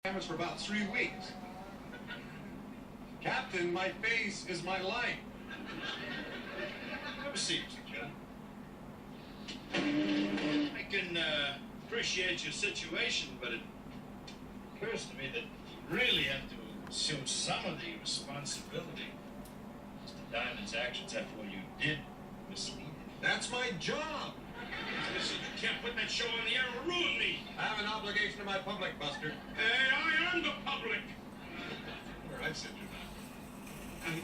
cameras for about 3 weeks. Captain, my face is my life. Have a seat, Mr. Joe. I can appreciate your situation, but it occurs to me that you really have to assume some of the responsibility. Mr. Diamond's actions after all you did mislead him. That's my job. Listen, you can't put that show on the air or ruin me. I have an obligation to my public, Buster. Hey, I am the public. Where I sent you back.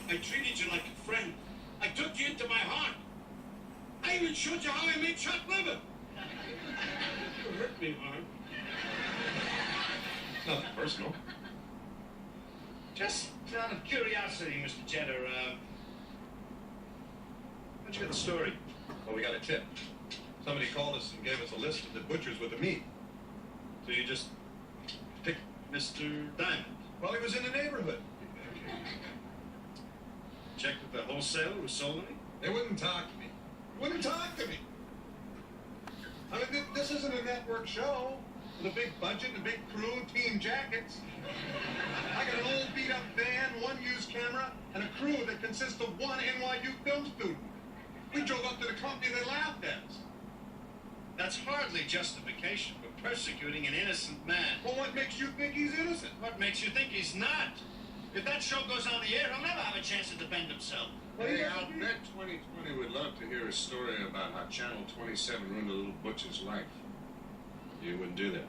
I treated you like a friend. I took you into my heart. I even showed you how I made chopped liver. You hurt me, Mark. It's nothing personal. Just out of curiosity, Mr. Cheddar, how'd you get the story? Well, we got a tip. Somebody called us and gave us a list of the butchers with the meat. So you just picked Mr. Diamond. Well, he was in the neighborhood. Checked with the wholesaler who sold me? They wouldn't talk to me. Wouldn't talk to me. I mean, this isn't a network show with a big budget and a big crew, team jackets. I got an old beat-up van, one used camera, and a crew that consists of one NYU film student. We drove up to the company, they laughed at us. That's hardly justification for persecuting an innocent man. Well, what makes you think he's innocent? What makes you think he's not? If that show goes on the air, he'll never have a chance to defend himself. Hey, I'll bet 2020 would love to hear a story about how Channel 27 ruined a little butcher's life. You wouldn't do that.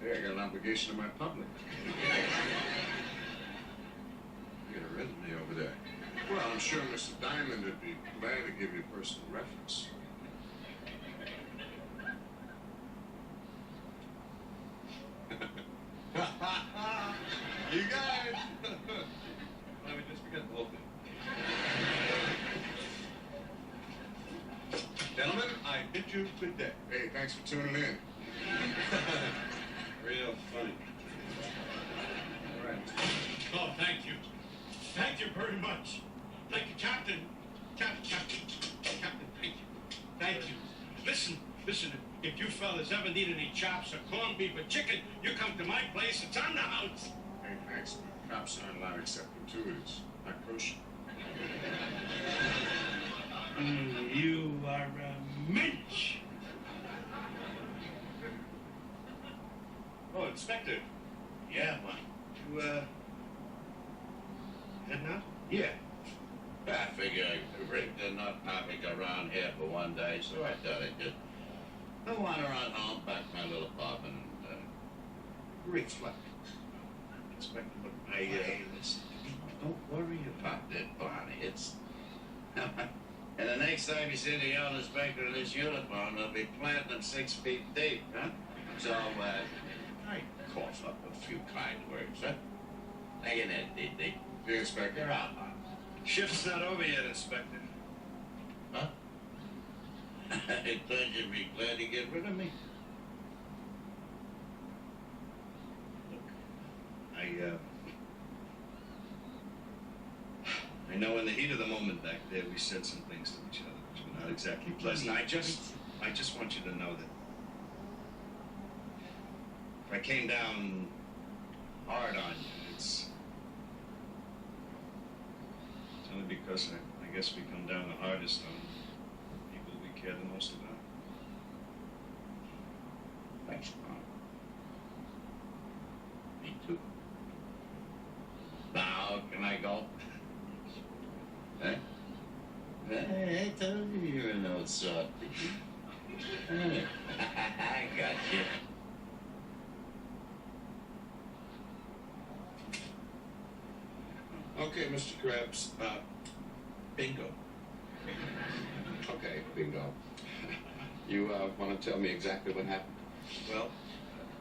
Hey, I got an obligation to my public. You got a resume over there. Well, I'm sure Mr. Diamond would be glad to give you personal reference. You guys! Let me just forget the whole thing. Gentlemen, I bid you good day. Hey, thanks for tuning in. Real funny. All right. Oh, thank you. Thank you very much. Thank you, Captain. Captain, thank you. Thank you. Listen, if you fellas ever need any chops or corned beef or chicken, you come to my place. It's on the house. Hey, thanks. Cops aren't allowed to accept gratuities. Not kosher. You are a mensch. Oh, Inspector. Yeah, Mike. You, heading out? Yeah. I figure I rigged enough topic around here for one day, so I thought I'd just wander on home, pack my little apartment, and reflect. Inspector, look, Hey, listen, don't worry about that, Barney. It's... And the next time you see the young inspector in this uniform, they'll be planting them 6 feet deep, huh? So, I cough up a few kind words, huh? Hang in there, D.D. The inspector. You're out, Barney. shift's not over yet, Inspector. Huh? I thought you'd be glad to get rid of me. Look, I know in the heat of the moment back there, we said some things to each other which were not exactly pleasant. I just want you to know that if I came down hard on you, it's only because I guess we come down the hardest on people we care the most about. Thanks, Mom. Me too. Now, can I go? Huh? I told you you were an old sort. I got you. Okay, Mr. Krebs. Bingo. Okay, bingo. You want to tell me exactly what happened? Well,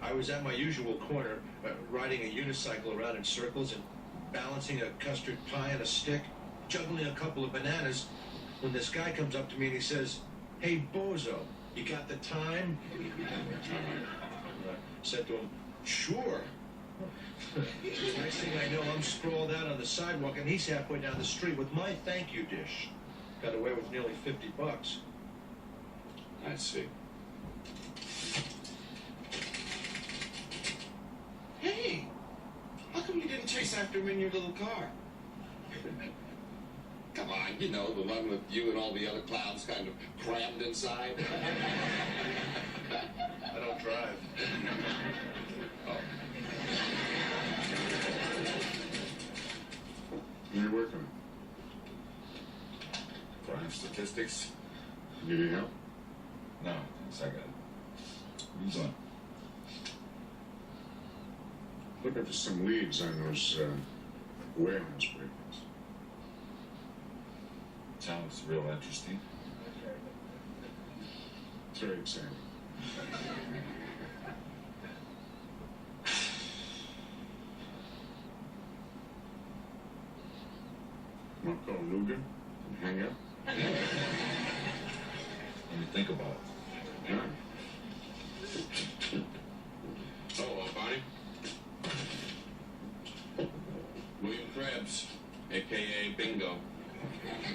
I was at my usual corner, riding a unicycle around in circles and balancing a custard pie on a stick, juggling a couple of bananas, when this guy comes up to me and he says, "Hey, bozo, you got the time?" I said to him, "Sure." Next thing I know, I'm sprawled out on the sidewalk and he's halfway down the street with my thank you dish. Got away with nearly $50. I see. Hey, chase after him in your little car. Come on, you know, the one with you and all the other clowns kind of crammed inside. I don't drive. Oh. What are you working on? Crime statistics? You need help? No, thanks, I got it. Who's on? Looking for some leads on those warehouse break-ins. Sounds real interesting. It's very exciting. Want to call Luger and hang out? Let me think about it. Yeah. Hello, Barney. William Krebs, a.k.a. Bingo.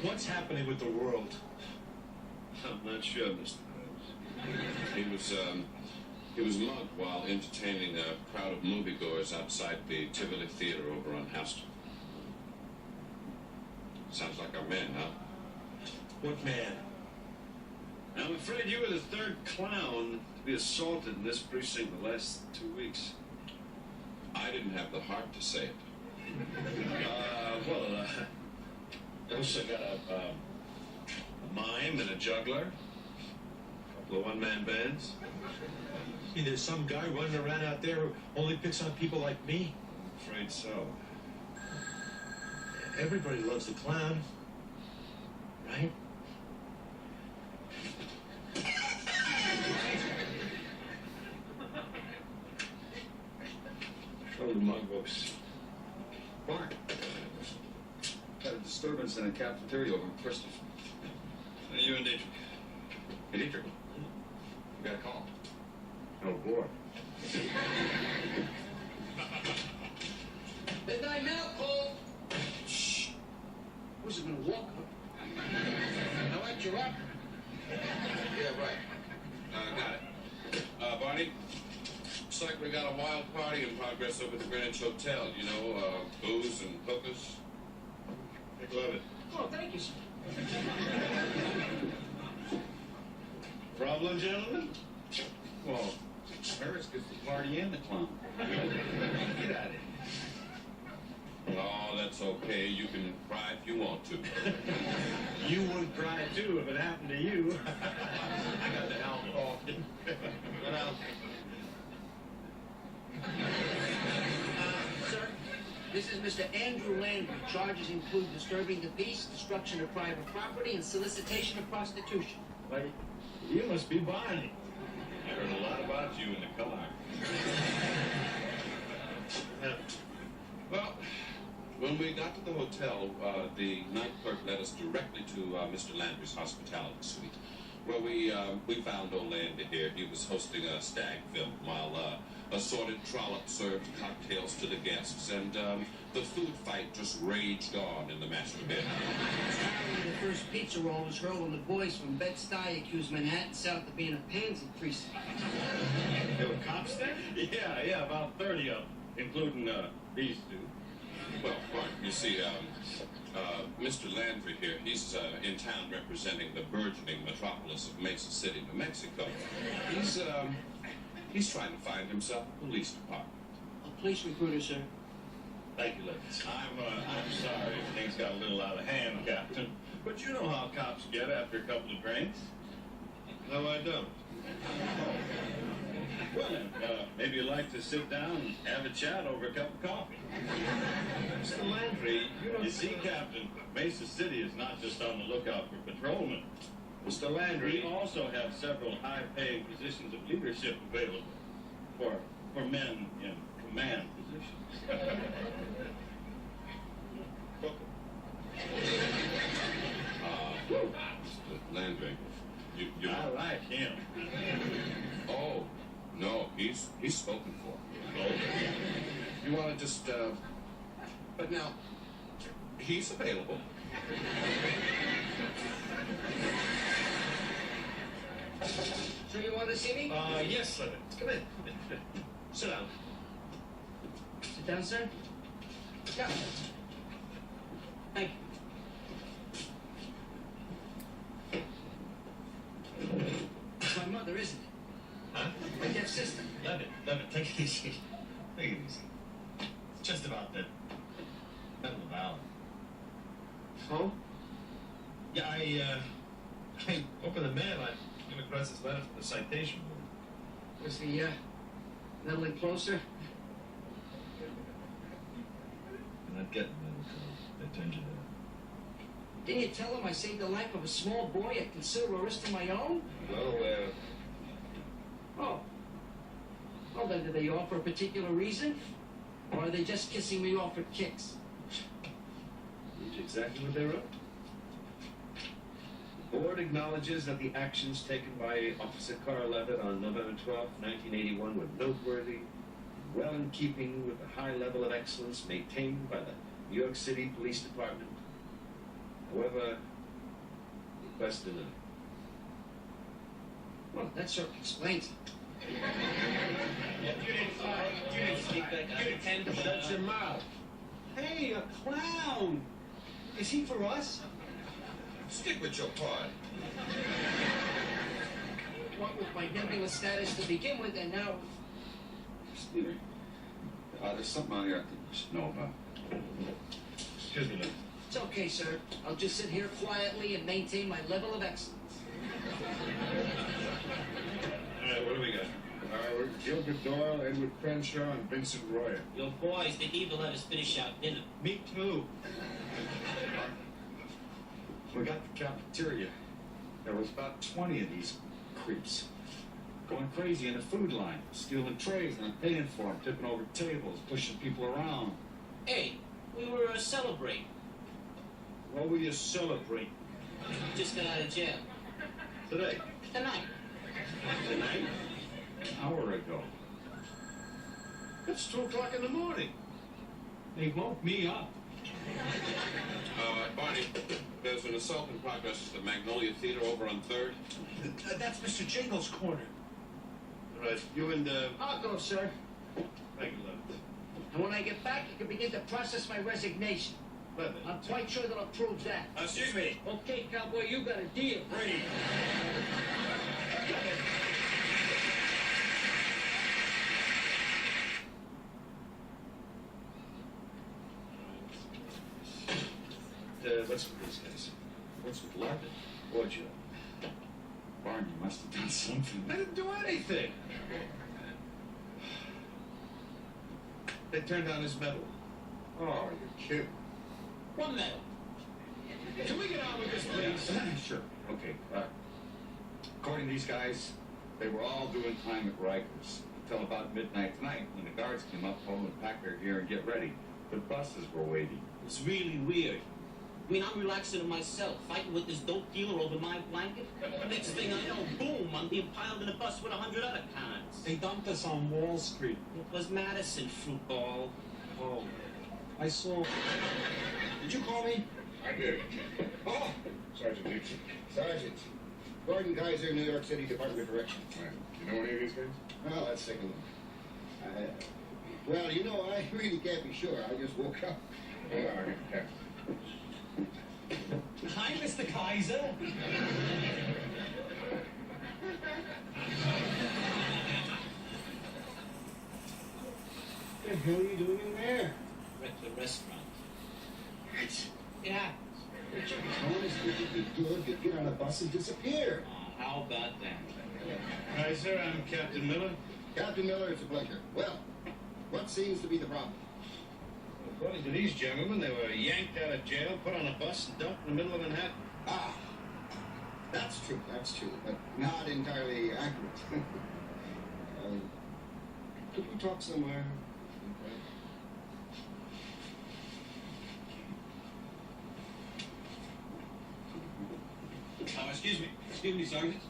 What's happening with the world? I'm not sure, Mr. Krebs. He was mugged while entertaining a crowd of moviegoers outside the Tivoli Theater over on Houston. Sounds like our man, huh? What man? I'm afraid you were the third clown to be assaulted in this precinct the last 2 weeks. I didn't have the heart to say it. Also got a mime and a juggler, a couple of one-man bands. I mean, there's some guy running around out there who only picks on people like me. I'm afraid so. Everybody loves the clown, right? Show the mug books. Mark. Got a disturbance in the cafeteria over in Bristol. You and Dietrich. Hey, Dietrich. You got a call. Oh, boy. Midnight milk, Cole. Shh. Who's it gonna walk up? I let you up. Yeah, right. Got it. Barney, looks like we got a wild party in progress over at the Greenwich Hotel. You know, booze and hookers. I love it. Oh, thank you, sir. Problem, gentlemen? Well, Harris gets the party and the clown. Get out of here. Oh, that's okay. You can cry if you want to. You would cry too if it happened to you. I got the alcohol. What else? Sir, this is Mr. Andrew Landry. Charges include disturbing the peace, destruction of private property, and solicitation of prostitution. Wait, you must be Barney. I heard a lot about you in the car. Well, when we got to the hotel, the night clerk led us directly to Mr. Landry's hospitality suite, where we found old Landy here. He was hosting a stag film while assorted trollops served cocktails to the guests, and the food fight just raged on in the master bedroom. Apparently, the first pizza roll was hurled on the boys from Bed-Stuy, accused Manhattan South of being a pansy precinct. There were cops there? Yeah, about 30 of them, including these two. Well, Mark, you see, Mr. Landry here, he's in town representing the burgeoning metropolis of Mesa City, New Mexico. He's trying to find himself a police department. A police recruiter, sir. Thank you, ladies. I'm sorry if things got a little out of hand, Captain. But you know how cops get after a couple of drinks. No, I don't. Well, then, maybe you'd like to sit down and have a chat over a cup of coffee. Mr. Landry, you see, Captain, Mesa City is not just on the lookout for patrolmen. Mr. Landry, we also have several high-paying positions of leadership available for men in command positions. Mr. Landry, you I like him. Oh, no, he's spoken for. Oh, you want to just, but now, he's available. So you want to see me? Yes, Lemon. Come in. Sit down. Sit down, sir. Yeah. Thank you. It's my mother, isn't it? Huh? My deaf sister. Levitt, take it easy. Take it easy. It's just about that Medal of Valor. Oh? Yeah, I opened the mail. I came across this letter from the citation board. Was the, meddling closer? I'm not getting them until they turned you down. Didn't you tell him I saved the life of a small boy at considerable risk to my own? Well, Oh. Well, then, did they offer a particular reason? Or are they just kissing me off for kicks? Read exactly what they wrote. The board acknowledges that the actions taken by Officer Carl Levitt on November 12, 1981 were noteworthy, well in keeping with the high level of excellence maintained by the New York City Police Department. However, request denied. Well, that certainly explains it. you didn't speak that. You didn't Shut your mouth. Hey, a clown! Is he for us? Stick with your part. What with my nebulous status to begin with, and now... Excuse me. There's something on here I think you should know about. Excuse me, Lou. It's okay, sir. I'll just sit here quietly and maintain my level of excellence. All right, what do we got? We're Gilbert Doyle, Edward Crenshaw, and Vincent Royer. Your boys, the evil let us finish our dinner. Me too. We got the cafeteria. There was about 20 of these creeps. Going crazy in the food line, stealing trays and paying for them, tipping over tables, pushing people around. Hey, we were celebrating. What were you celebrating? Just got out of jail. Today? Tonight. Tonight? An hour ago. It's 2 o'clock in the morning. They woke me up. Barney, there's an assault in progress at the Magnolia Theater over on 3rd. That's Mr. Jingle's corner. All right, you and, I'll go, sir. thank you, Levitt. And when I get back, you can begin to process my resignation. Levitt. I'm quite sure that I'll prove that. Excuse me. Okay, cowboy, you got a deal. Brady. What's with these guys? What's with Levitt? What'd you? Barney must have done something. I didn't do anything. They turned down his medal. Oh, you're kidding. What medal? Can we get on with this, please? Sure. Okay. According to these guys, they were all doing time at Rikers until about midnight tonight when the guards came up, told them to pack their gear and get ready. The buses were waiting. It's really weird. I mean, I'm relaxing in myself, fighting with this dope dealer over my blanket. Next thing I know, boom, I'm being piled in a bus with 100 other cons. They dumped us on Wall Street. It was Madison, fruit ball. Oh, I saw. Did you call me? I did. Oh, Sergeant Dixon. Sergeant. Gordon Kaiser, New York City Department of Corrections. Right. You know any of these guys? Well, let's take a look. Well, you know, I really can't be sure. I just woke up. All right. Yeah. Hi, Mr. Kaiser. What the hell are you doing in there? We're at the restaurant. What? Yeah. What you're telling us would be good to get on a bus and disappear. How about that? Kaiser, I'm Captain Miller. Captain Miller, it's a pleasure. Well, what seems to be the problem? According to these gentlemen, they were yanked out of jail, put on a bus, and dumped in the middle of Manhattan. Ah, that's true, but not entirely accurate. Could we talk somewhere? Excuse me, Sergeant.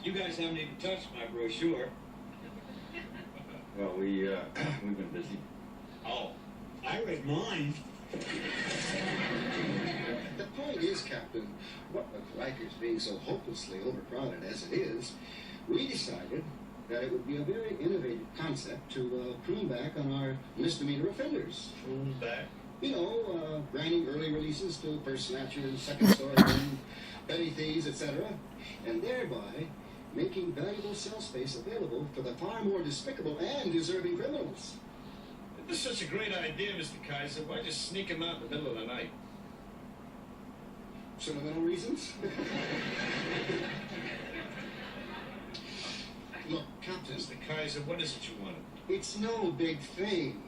You guys haven't even touched my brochure. Well, we've been busy. Oh, I read mine. The point is, Captain, what with Rikers being so hopelessly overcrowded as it is, we decided that it would be a very innovative concept to prune back on our misdemeanor offenders. Prune back? You know, granting early releases to purse snatchers, second-story men, petty thieves, etc., and thereby making valuable cell space available for the far more despicable and deserving criminals. If this is such a great idea, Mr. Kaiser, why just sneak him out in the middle of the night? Sentimental reasons? Look, Captain, Mr. Kaiser, what is it you wanted? it's no big thing.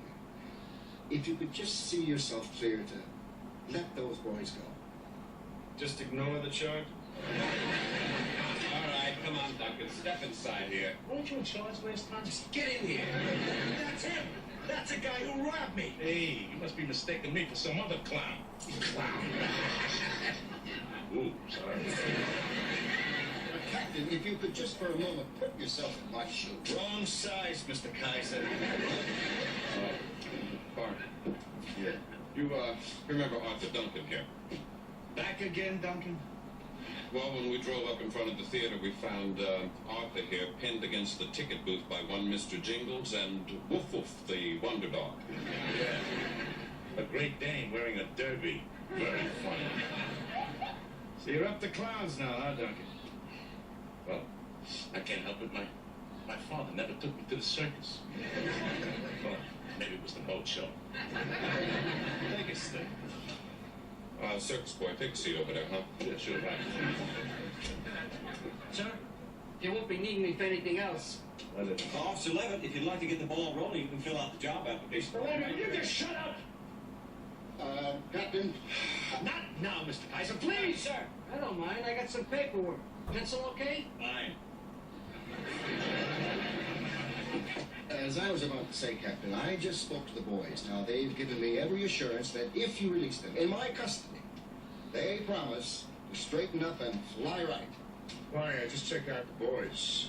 If you could just see yourself clear to let those boys go. Just ignore the charge? All right, come on, Duncan. Step inside here. Weren't you in charge last time? Just get in here. That's him. That's a guy who robbed me. Hey, you must be mistaking me for some other clown. Clown. Ooh, sorry. Captain, if you could just for a moment put yourself in my shoes. Wrong size, Mr. Kaiser. Bart. Yeah. You, remember Arthur Duncan here? Back again, Duncan? Well, when we drove up in front of the theater, we found Arthur here pinned against the ticket booth by one Mr. Jingles and Woof Woof, the wonder dog. Yeah. A Great Dane wearing a derby. Very funny. So you're up to clowns now, huh, Duncan? Well, I can't help it. My father never took me to the circus. Well, maybe it was the boat show. Take a stick. Circus boy, take a seat over there, huh? Yeah, sure, right. Sir, you won't be needing me for anything else. Officer Levitt, if you'd like to get the ball rolling, you can fill out the job application. You just shut up. Captain, Not now, Mr. Kaiser, please. Sir, I don't mind. I got some paperwork. Pencil okay? Fine. as I was about to say, Captain, I just spoke to the boys. Now, they've given me every assurance that if you release them in my custody, they promise to straighten up and fly right. Why, I just checked out the boys.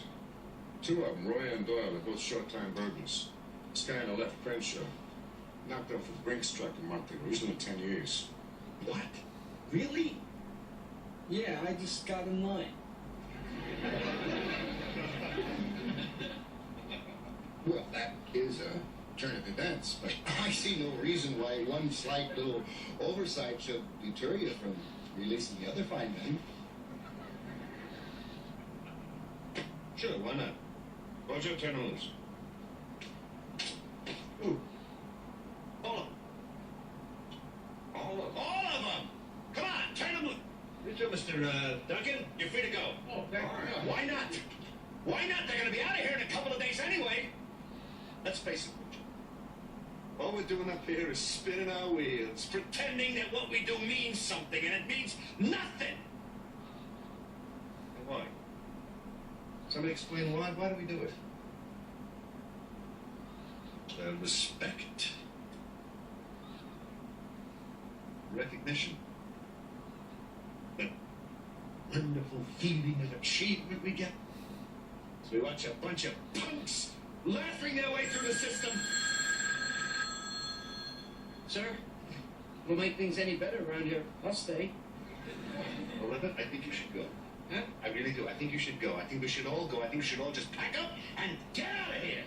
Two of them, Roy and Doyle, are both short-time burglars. This guy on the left, Crenshaw, knocked off a Brinks truck a month ago. He's doing 10 years. What? Really? Yeah, I just got in line. Well, that is a turn of events, but I see no reason why one slight little oversight should deter you from releasing the other fine men. Sure, why not? Bojo, turn them loose. Ooh. All of them. All of them! Come on, turn them loose. You too, Mr. Duncan. You're free to go. Oh, why not? Why not? They're going to be out of here in a couple of days anyway. Let's face it, all we're doing up here is spinning our wheels, pretending that what we do means something, and it means nothing. Why? Somebody explain why? Why do we do it? Respect. Recognition. The wonderful feeling of achievement we get. So we watch a bunch of punks laughing their way through the system. Sir, we'll make things any better around here. I'll stay. Olivia, I think you should go. Huh? I really do. I think you should go. I think we should all go. I think we should all just pack up and get out of here.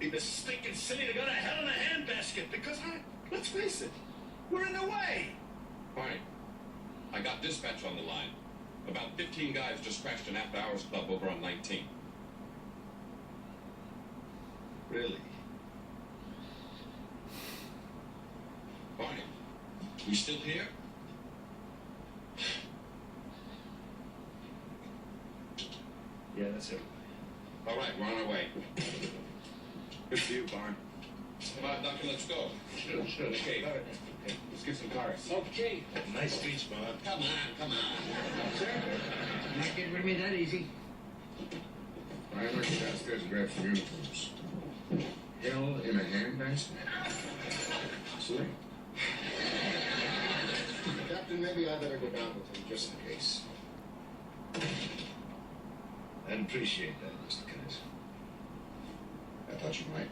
Leave this stinking city to go to hell in a handbasket because, let's face it, we're in the way. Fine. I got dispatch on the line. About 15 guys just crashed an after-hours club over on 19. Really? Fine. We still here? Yeah, that's it. All right, we're on our way. Good for you, Barn. Come on, Duncan, let's go. Sure. Okay. All right. Okay. Let's get some cars. Okay. Nice speech, Bob. Come on. Sir, you're not getting rid of me that easy. I went downstairs and grabbed some uniforms. Hell in a handbasket? See? Captain, maybe I better go down with him just in case. I'd appreciate that, Mr. Kaiser. I thought you might.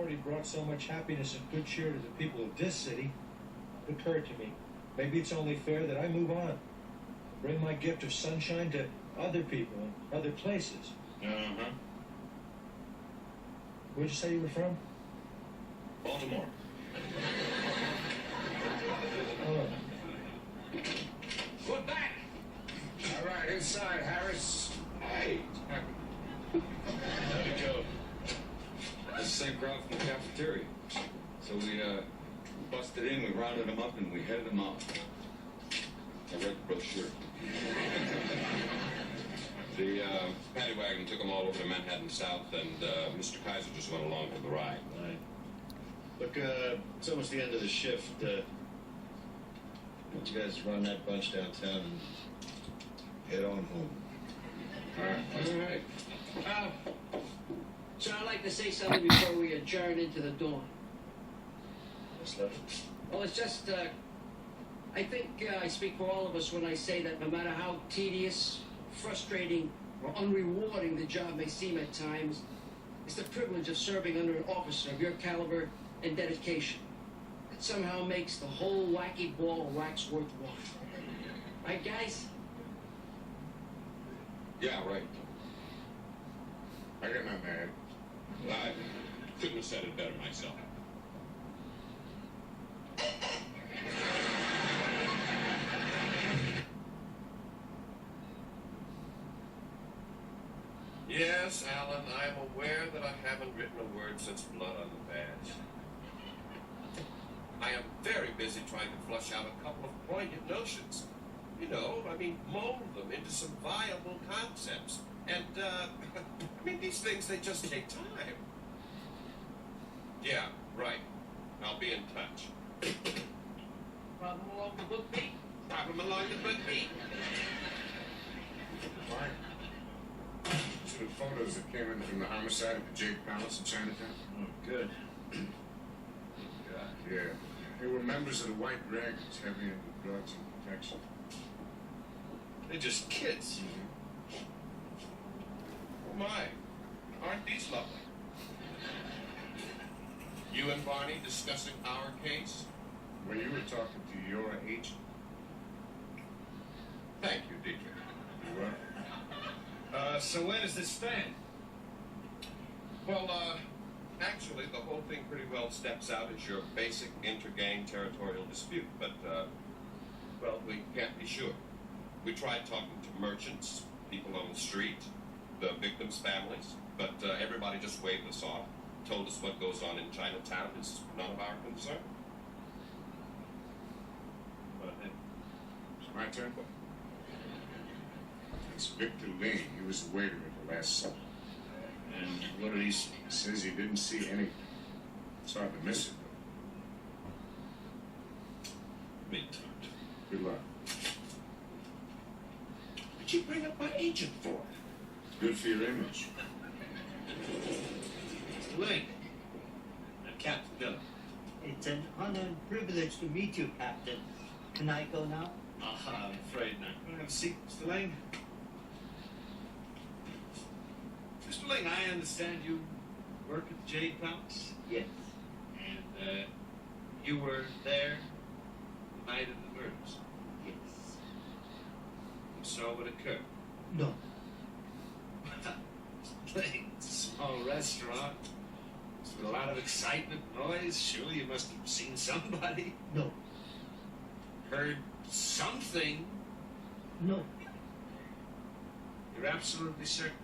already brought so much happiness and good cheer to the people of this city, it occurred to me, maybe it's only fair that I move on. Bring my gift of sunshine to other people and other places. Uh-huh. Where'd you say you were from? Baltimore. Oh. We're back. All right, inside, Harris. Hey, how'd it go? That's the same crowd from the cafeteria. So we busted in, we rounded them up, and we headed them off. I read the brochure. The paddy wagon took them all over to Manhattan South, and Mr. Kaiser just went along for the ride. Right. Look, it's almost the end of the shift. Why don't you guys run that bunch downtown and head on home? All right. So I'd like to say something before we adjourn into the dawn. What's that? Well, it's just, I think I speak for all of us when I say that no matter how tedious, frustrating, or unrewarding the job may seem at times, it's the privilege of serving under an officer of your caliber and dedication that somehow makes the whole wacky ball of wax worthwhile. Right, guys? Yeah, right. I got nothing to add. I couldn't have said it better myself. Yes, Alan, I am aware that I haven't written a word since blood on the badge. I am very busy trying to flush out a couple of poignant notions. You know, I mean, mold them into some viable concepts. And, I mean, these things, they just take time. Yeah, right. I'll be in touch. Problem along the book beat? Problem along the book beat. Fine. See the photos that came in from the homicide at the Jade Palace in Chinatown? Oh, good. Yeah. They were members of the White Dragons, heavy into drugs and protection. They're just kids. Oh my, aren't these lovely? You and Barney discussing our case? Well, you were talking to your agent. Thank you, Dietrich. You're welcome. So where does this stand? Well, actually, the whole thing pretty well steps out as your basic inter-gang territorial dispute, but, well, we can't be sure. We tried talking to merchants, people on the street, the victims' families, but everybody just waved us off, told us what goes on in Chinatown is none of our concern. Well, then, It's my turn. It's Victor Lane. He was the waiter at the Last Supper. and what did he say? He says he didn't see anything. It's hard to miss it, though. Me too. Good luck. What'd you bring up my agent for? Good for your image. Mr. Lane. And Captain Dillon. It's an honor and privilege to meet you, Captain. Can I go now? I'm afraid not. Have a seat, Mr. Lane. Mr. Lane, I understand you work at the Jade Palace? Yes. And, you were there the night of the murders? Yes. You saw what occurred? No. Lane, it's a small restaurant. With a lot of excitement, noise. Surely you must have seen somebody. No. Heard something. No. You're absolutely certain?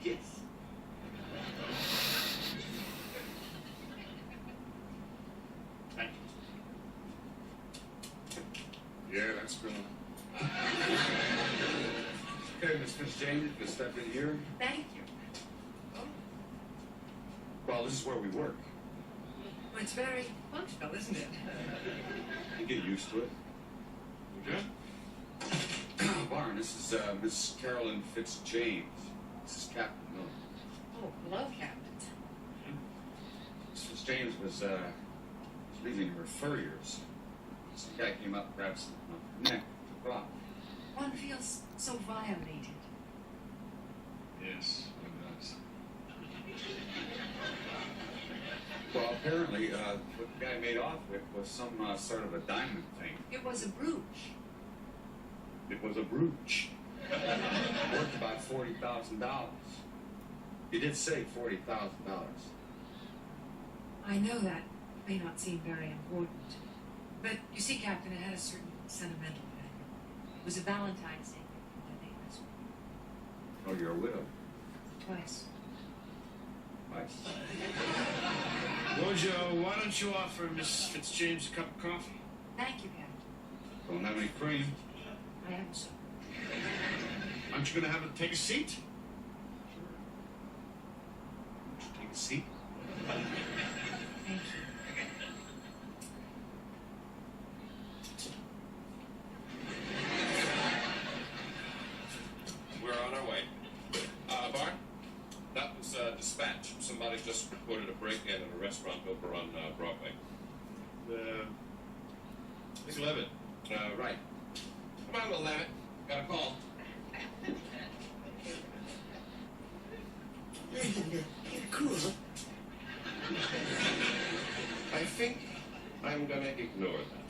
Yes. Thank you. Yeah, that's good. Okay, Miss Fitzjames, you can step in here. Thank you. Well, this is where we work. Well, it's very functional, isn't it? You get used to it. Okay. Barn, this is Miss Carolyn Fitzjames. This is Captain Miller. Oh, love captains. Miss Fitzjames was leaving her furriers. Some guy came up, grabbed some neck, took off. One feels so violated. Yes, one does. Well, apparently, what the guy made off with was some sort of a diamond thing. It was a brooch. It was a brooch. Worth about $40,000. You did say $40,000. I know that may not seem very important. But you see, Captain, it had a certain sentimental value. It was a Valentine's Day gift from my late husband. Oh, you're a widow. Twice. Nice. Wojo, why don't you offer Miss Fitzjames a cup of coffee? Thank you, Captain. Don't have any cream. I am so. Aren't you going to have to take a seat? Would you take a seat? Thank you. We're on our way. Bart, that was dispatch. Somebody just reported a break-in at a restaurant over on Broadway. It's 11. Right. Come on, little Levitt. Got a call. Cool. I think I'm gonna ignore that.